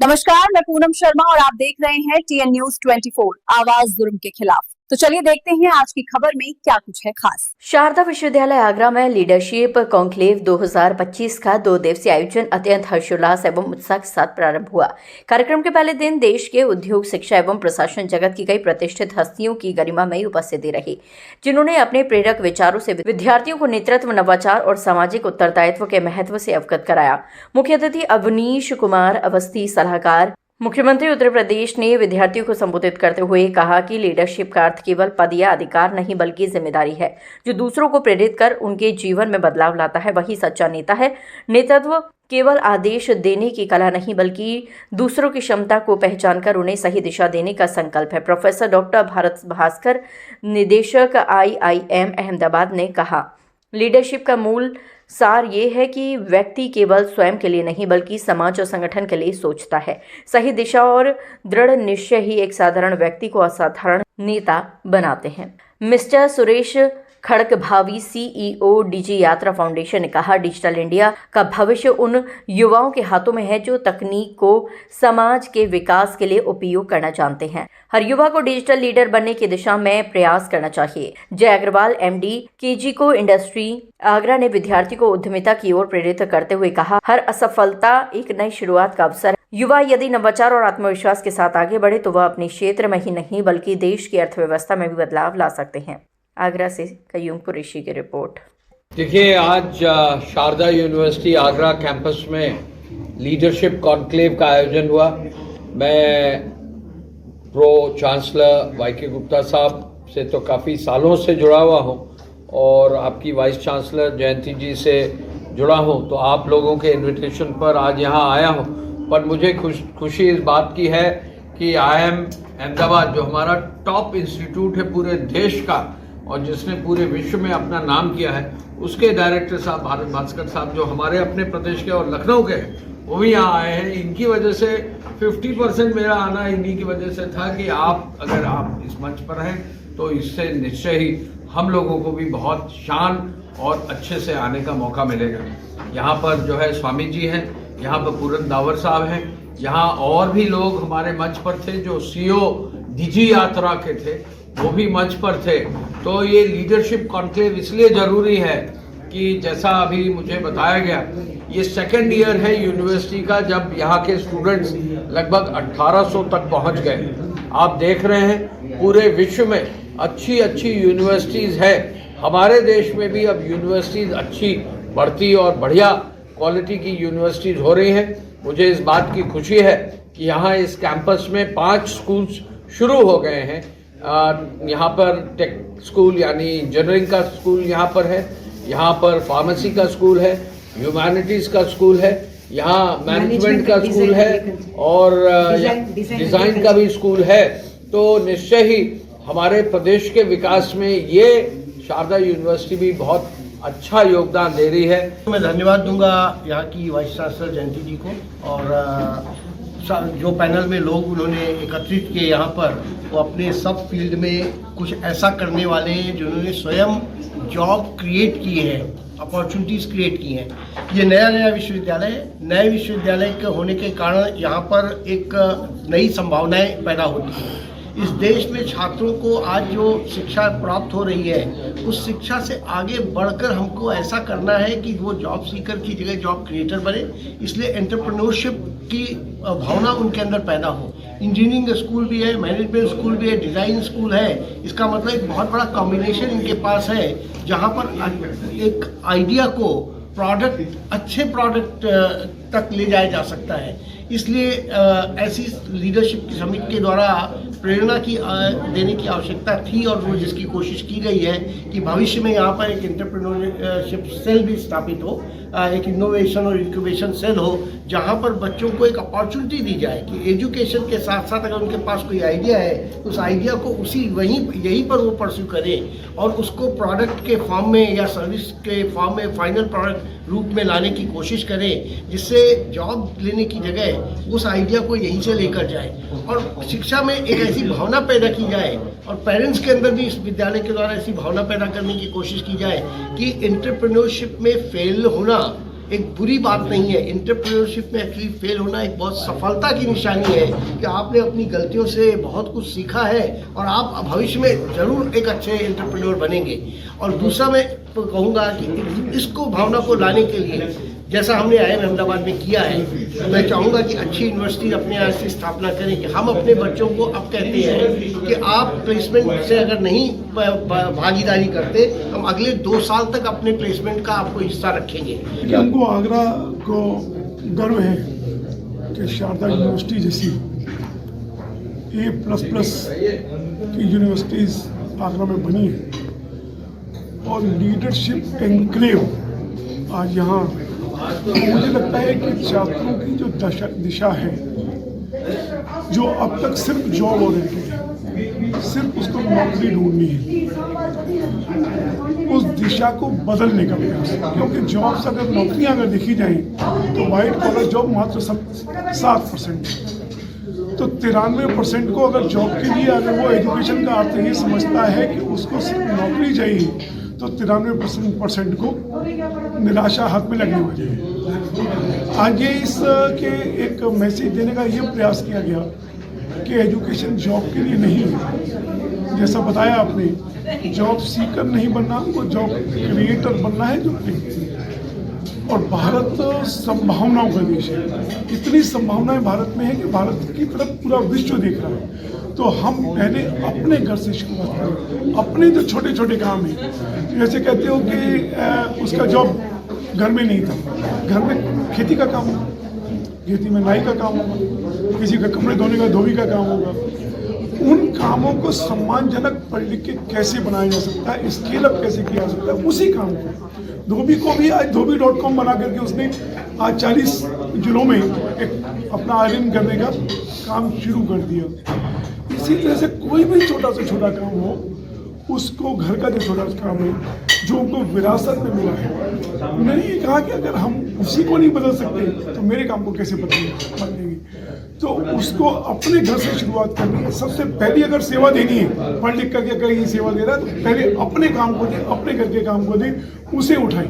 नमस्कार, मैं पूनम शर्मा और आप देख रहे हैं TN News 24 आवाज जुर्म के खिलाफ। तो चलिए देखते हैं आज की खबर में क्या कुछ है खास। शारदा विश्वविद्यालय आगरा में लीडरशिप कॉन्क्लेव 2025 का 2 दिवसीय आयोजन अत्यंत हर्षोल्लास एवं उत्साह के साथ प्रारंभ हुआ। कार्यक्रम के पहले दिन देश के उद्योग, शिक्षा एवं प्रशासन जगत की कई प्रतिष्ठित हस्तियों की गरिमामयी उपस्थिति रही, जिन्होंने अपने प्रेरक विचारों से विद्यार्थियों को नेतृत्व, नवाचार और सामाजिक उत्तरदायित्व के महत्व से अवगत कराया। मुख्य अतिथि अवनीश कुमार अवस्थी, सलाहकार मुख्यमंत्री उत्तर प्रदेश, ने विद्यार्थियों को संबोधित करते हुए कहा कि लीडरशिप का अर्थ केवल पद या अधिकार नहीं बल्कि जिम्मेदारी है, जो दूसरों को प्रेरित कर उनके जीवन में बदलाव लाता है, वही सच्चा नेता है। नेतृत्व केवल आदेश देने की कला नहीं बल्कि दूसरों की क्षमता को पहचानकर उन्हें सही दिशा देने का संकल्प है। प्रोफेसर डॉक्टर भारत भास्कर, निदेशक IIM अहमदाबाद, ने कहा, लीडरशिप का मूल सार ये है कि व्यक्ति केवल स्वयं के लिए नहीं बल्कि समाज और संगठन के लिए सोचता है। सही दिशा और दृढ़ निश्चय ही एक साधारण व्यक्ति को असाधारण नेता बनाते हैं। मिस्टर सुरेश खड़क भावी, CEO डिजी यात्रा फाउंडेशन, ने कहा, डिजिटल इंडिया का भविष्य उन युवाओं के हाथों में है जो तकनीक को समाज के विकास के लिए उपयोग करना जानते हैं। हर युवा को डिजिटल लीडर बनने की दिशा में प्रयास करना चाहिए। Jai Agrawal, MD, KGCO industry Agra, ने विद्यार्थी को उद्यमिता की ओर प्रेरित करते हुए कहा, हर असफलता एक नई शुरुआत का अवसर है। युवा यदि नवाचार और आत्मविश्वास के साथ आगे बढ़े तो वह अपने क्षेत्र में ही नहीं बल्कि देश की अर्थव्यवस्था में भी बदलाव ला सकते हैं। आगरा से कयूम कुरैशी की रिपोर्ट। देखिए, आज शारदा यूनिवर्सिटी आगरा कैंपस में लीडरशिप कॉन्क्लेव का आयोजन हुआ। मैं प्रो चांसलर YK गुप्ता साहब से तो काफ़ी सालों से जुड़ा हुआ हूँ और आपकी वाइस चांसलर जयंती जी से जुड़ा हूँ, तो आप लोगों के इनविटेशन पर आज यहाँ आया हूँ। पर मुझे खुशी इस बात की है कि IIM अहमदाबाद, जो हमारा टॉप इंस्टीट्यूट है पूरे देश का और जिसने पूरे विश्व में अपना नाम किया है, उसके डायरेक्टर साहब भारत भास्कर साहब, जो हमारे अपने प्रदेश के और लखनऊ के हैं, वो भी यहाँ आए हैं। इनकी वजह से 50% मेरा आना इन्हीं की वजह से था कि अगर आप इस मंच पर हैं तो इससे निश्चय ही हम लोगों को भी बहुत शान और अच्छे से आने का मौका मिलेगा। यहाँ पर जो है स्वामी जी हैं, यहाँ पर पूरन दावर साहब हैं, यहाँ और भी लोग हमारे मंच पर थे जो CEO डिजी यात्रा के थे, वो भी मंच पर थे। तो ये लीडरशिप कॉन्क्लेव इसलिए ज़रूरी है कि जैसा अभी मुझे बताया गया, ये सेकेंड ईयर है यूनिवर्सिटी का जब यहाँ के स्टूडेंट्स लगभग 1800 तक पहुँच गए। आप देख रहे हैं पूरे विश्व में अच्छी यूनिवर्सिटीज़ है। हमारे देश में भी अब यूनिवर्सिटीज़ अच्छी बढ़ती और बढ़िया क्वालिटी की यूनिवर्सिटीज़ हो रही हैं। मुझे इस बात की खुशी है कि यहाँ इस कैंपस में 5 स्कूल्स शुरू हो गए हैं। यहाँ पर टेक स्कूल यानी इंजीनियरिंग का स्कूल यहाँ पर है, यहाँ पर फार्मेसी का स्कूल है, ह्यूमैनिटीज़ का स्कूल है, यहाँ मैनेजमेंट का स्कूल है और डिज़ाइन का भी स्कूल है। तो निश्चय ही हमारे प्रदेश के विकास में ये शारदा यूनिवर्सिटी भी बहुत अच्छा योगदान दे रही है। मैं धन्यवाद दूंगा यहाँ की वाइस चांसलर जयंती जी को और जो पैनल में लोग उन्होंने एकत्रित किए यहाँ पर, वो अपने सब फील्ड में कुछ ऐसा करने वाले हैं जिन्होंने स्वयं जॉब क्रिएट किए हैं, अपॉर्चुनिटीज़ क्रिएट की हैं। ये नया विश्वविद्यालय है। नए विश्वविद्यालय के होने के कारण यहाँ पर एक नई संभावनाएं पैदा होती हैं। इस देश में छात्रों को आज जो शिक्षा प्राप्त हो रही है, उस शिक्षा से आगे बढ़कर हमको ऐसा करना है कि वो जॉब सीकर की जगह जॉब क्रिएटर बने। इसलिए एंटरप्रेन्योरशिप की भावना उनके अंदर पैदा हो। इंजीनियरिंग स्कूल भी है, मैनेजमेंट स्कूल भी है, डिज़ाइन स्कूल है। इसका मतलब एक बहुत बड़ा कॉम्बिनेशन इनके पास है, जहाँ पर एक आइडिया को अच्छे प्रोडक्ट तक ले जाया जा सकता है। इसलिए ऐसी लीडरशिप समिट के द्वारा प्रेरणा की देने की आवश्यकता थी और वो जिसकी कोशिश की गई है कि भविष्य में यहाँ पर एक एंटरप्रेन्योरशिप सेल भी स्थापित हो, एक इनोवेशन और इंक्यूबेशन सेल हो, जहाँ पर बच्चों को एक अपॉर्चुनिटी दी जाए कि एजुकेशन के साथ साथ अगर उनके पास कोई आइडिया है तो उस आइडिया को यहीं पर वो परस्यू करें और उसको प्रोडक्ट के फॉर्म में या सर्विस के फॉर्म में फाइनल प्रोडक्ट रूप में लाने की कोशिश करें, जिससे जॉब लेने की जगह उस आइडिया को यहीं से लेकर जाए और शिक्षा में एक ऐसी भावना पैदा की जाए और पेरेंट्स के अंदर भी इस विद्यालय के द्वारा ऐसी भावना पैदा करने की कोशिश की जाए कि एंटरप्रेन्योरशिप में फेल होना एक बुरी बात नहीं है। एंटरप्रेन्योरशिप में एक्चुअली फेल होना एक बहुत सफलता की निशानी है कि आपने अपनी गलतियों से बहुत कुछ सीखा है और आप भविष्य में जरूर एक अच्छे एंटरप्रेन्योर बनेंगे। और दूसरा मैं कहूँगा कि इसको भावना को लाने के लिए जैसा हमने IIM अहमदाबाद में किया है, मैं चाहूँगा कि अच्छी यूनिवर्सिटी अपने यहाँ से स्थापना करें कि हम अपने बच्चों को अब कहते हैं कि आप प्लेसमेंट से अगर नहीं भागीदारी करते, हम अगले 2 साल तक अपने प्लेसमेंट का आपको हिस्सा रखेंगे। हमको आगरा को गर्व है कि शारदा यूनिवर्सिटी जैसी A++ की यूनिवर्सिटीज़ आगरा में बनी है और लीडरशिप एनक्लेव आज यहाँ। मुझे लगता है कि छात्रों की जो दिशा है, जो अब तक सिर्फ जॉब ओरिएंटेड है, सिर्फ उसको नौकरी ढूंढनी है, उस दिशा को बदलने का प्रयास है। क्योंकि जॉब्स अगर नौकरियां अगर देखी जाएं तो वाइट कॉलर जॉब मात्र 7% है। तो 93% को अगर जॉब के लिए अगर वो एजुकेशन का अर्थ ये समझता है कि उसको सिर्फ नौकरी चाहिए, तो 93% को निराशा हाथ में लगने वाली है। आज ये इसके एक मैसेज देने का ये प्रयास किया गया कि एजुकेशन जॉब के लिए नहीं है। जैसा बताया आपने, जॉब सीकर नहीं बनना, वो जॉब क्रिएटर बनना है। जो और भारत संभावनाओं का देश है। इतनी संभावनाएं भारत में है कि भारत की तरफ पूरा विश्व देख रहा है। तो हम पहले अपने घर से शुरुआत करें। अपने जो छोटे छोटे काम हैं, जैसे कहते हो कि उसका जॉब घर में नहीं था, घर में खेती का काम होगा, खेती में नाई का काम होगा, किसी का कपड़े धोने का धोबी का काम होगा। उन कामों को सम्मानजनक पढ़ लिख के कैसे बनाया जा सकता है, स्केल अप कैसे किया जा सकता है, उसी काम को धोबी को भी आज धोबी.com बना करके उसने आज 40 जिलों में एक अपना आयरन करने का काम शुरू कर दिया। इसी तरह से कोई भी छोटा से छोटा काम हो, उसको घर का जो छोटा सा काम है जो उनको विरासत में मिला है, मैंने ये कहा कि अगर हम उसी को नहीं बदल सकते तो मेरे काम को कैसे बदलेंगे। तो उसको अपने घर से शुरुआत करनी है। सबसे पहली अगर सेवा देनी है, पढ़ लिख करके अगर ये सेवा दे रहा है तो पहले अपने काम को दे, अपने घर के काम को दे, उसे उठाएं।